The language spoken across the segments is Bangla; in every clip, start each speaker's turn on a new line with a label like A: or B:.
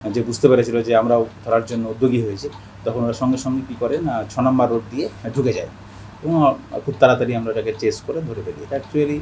A: যে বুঝতে পেরেছিল যে আমরাও ধরার জন্য উদ্যোগী হয়েছি, তখন ওরা সঙ্গে সঙ্গে কী করে না ৬ নম্বর রোড দিয়ে ঢুকে যায় এবং খুব তাড়াতাড়ি আমরা এটাকে চেস করে ধরে ফেলি। এটা অ্যাকচুয়ালি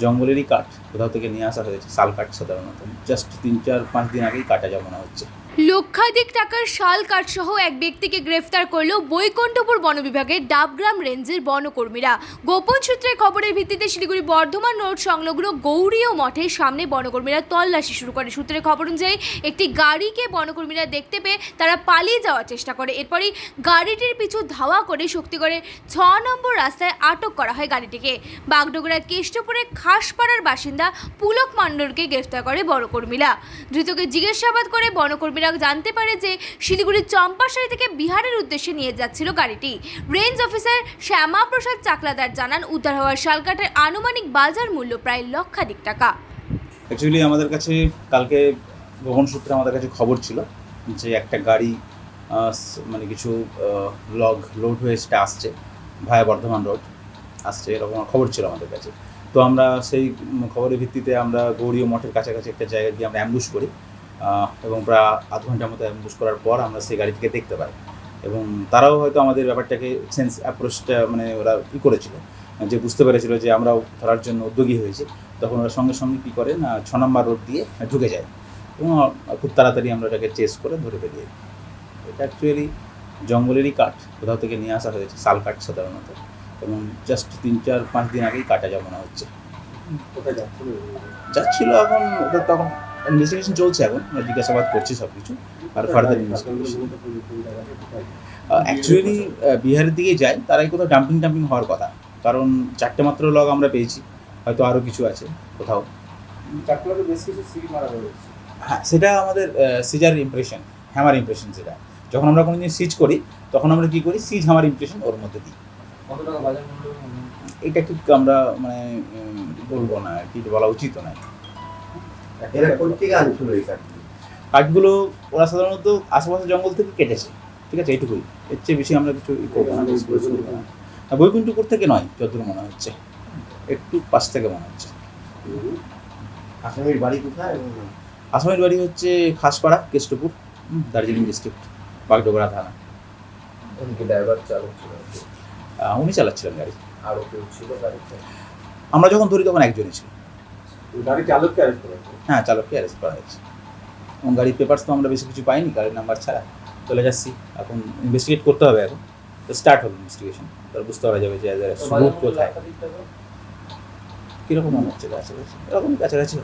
A: জঙ্গলেরই কাঠ, কোথাও থেকে নিয়ে আসা হয়েছে, শাল কাঠ সাধারণত। জাস্ট ৩-৪-৫ দিন আগেই কাটা জমানো হচ্ছে।
B: লক্ষাধিক টাকার শাল কাঠসহ এক ব্যক্তিকে গ্রেফতার করল বৈকুণ্ঠপুর বন বিভাগের ডাবগ্রাম রেঞ্জের বনকর্মীরা। গোপন সূত্রে খবরের ভিত্তিতে শিলিগুড়ি বর্ধমান রোড সংলগ্ন গৌরীয় মঠের সামনে বনকর্মীরা তল্লাশি শুরু করে। সূত্রের খবর অনুযায়ী একটি গাড়িকে বনকর্মীরা দেখতে পেয়ে তারা পালিয়ে যাওয়ার চেষ্টা করে। এরপরই গাড়িটির পিছু ধাওয়া করে শক্তিগড়ে ৬ নম্বর রাস্তায় আটক করা হয় গাড়িটিকে। বাগডোগরার কেষ্টপুরে খাসপাড়ার বাসিন্দা পুলক মণ্ডলকে গ্রেফতার করে বনকর্মীরা। ধৃতকে জিজ্ঞাসাবাদ করে বনকর্মীরা জানতে পারে যে শিলিগুড়ির চম্পাশাড়ি থেকে বিহারের উদ্দেশ্যে নিয়ে যাচ্ছিল গাড়িটি। রেঞ্জ অফিসার শ্যামাপ্রসাদ চাকলাদার জানান, উদ্ধার হওয়া শালকাঠের আনুমানিক বাজার মূল্য প্রায় লক্ষাধিক টাকা।
A: অ্যাকচুয়ালি আমাদের কাছে কালকে গোপন সূত্রে আমাদের কাছে খবর ছিল যে একটা গাড়ি মানে কিছু লোড হয়ে সেটা আসছে ভায়া বর্ধমান রোড আসছে, এরকম খবর ছিল আমাদের কাছে। তো আমরা সেই খবরের ভিত্তিতে আমরা গৌরীয় মঠের কাছাকাছি একটা জায়গা গিয়ে আমরা অ্যাম্বুশ করি এবং প্রায় আধ ঘন্টার মতো অ্যাম্বুশ করার পর আমরা সেই গাড়িটিকে দেখতে পাই এবং তারাও হয়তো আমাদের ব্যাপারটাকে সেন্স অ্যাপ্রোচটা মানে ওরা করেছিল, যে বুঝতে পেরেছিল যে আমরাও ধরার জন্য উদ্যোগী হয়েছি, তখন ওরা সঙ্গে সঙ্গে কী করে না ৬ নম্বর রোড দিয়ে ঢুকে যায় এবং খুব তাড়াতাড়ি আমরা এটাকে চেস করে ধরে ফেলি। এটা অ্যাকচুয়ালি জঙ্গলেরই কাঠ, কোথাও থেকে নিয়ে আসা হয়েছে, শাল কাঠ সাধারণত, এবং জাস্ট ৩-৪-৫ দিন আগেই কাটা জমানো হচ্ছে। যাচ্ছিল এখন ওটা তখন ইনভেস্টিগেশন চলছে, এখন জিজ্ঞাসাবাদ করছি সব কিছু আর ফার্দার ইনভেস্টিগেশন। অ্যাকচুয়ালি বিহারের দিকেই যায়, তারাই কোথাও ডাম্পিং হওয়ার কথা, কারণ 4টে মাত্র লগ আমরা পেয়েছি, হয়তো আরও কিছু আছে কোথাও। হ্যাঁ, সেটা আমাদের সিজার ইমপ্রেশন, হ্যামার ইমপ্রেশন। সেটা যখন আমরা কোনো জিনিস সিজ করি তখন আমরা কী করি, সিজ হ্যামার ইমপ্রেশন ওর মধ্যে দিই। এটা ঠিক আমরা মানে বলবো না আর কি, বলা উচিত নয়। কাঠগুলো ওরা সাধারণত আশেপাশে জঙ্গল থেকে কেটেছে, ঠিক আছে, এইটুকুই, এর চেয়ে বেশি আমরা কিছু করবো না। বৈকুণ্ঠপুর থেকে নয়, যতদূর মনে হচ্ছে, একটু পাশ থেকে মনে হচ্ছে।
C: আসামির বাড়ি কোথায়?
A: আসামির বাড়ি হচ্ছে খাসপাড়া, কেষ্টপুর, দার্জিলিং ডিস্ট্রিক্ট, বাগডোগরা থানা। উনি চালাচ্ছিলেন গাড়ি।
C: আরও কেউ ছিল গাড়িতে?
A: আমরা যখন ধরি তখন একজনই ছিল।
C: গাড়ি চালককে অ্যারেস্ট করা হয়েছে?
A: হ্যাঁ, চালককে অ্যারেস্ট করা হয়েছে এবং গাড়ির পেপারস তো আমরা বেশি কিছু পাইনি, গাড়ির নাম্বার ছাড়া চলে যাচ্ছি। এখন ইনভেস্টিগেট করতে হবে, এখন তো স্টার্ট হবে ইনভেস্টিগেশন, তার বুঝতে পারা যাবে যে সুযোগ কোথায়, কীরকম মনে হচ্ছে, কাছাকাছি এরকম কাছাকাছি।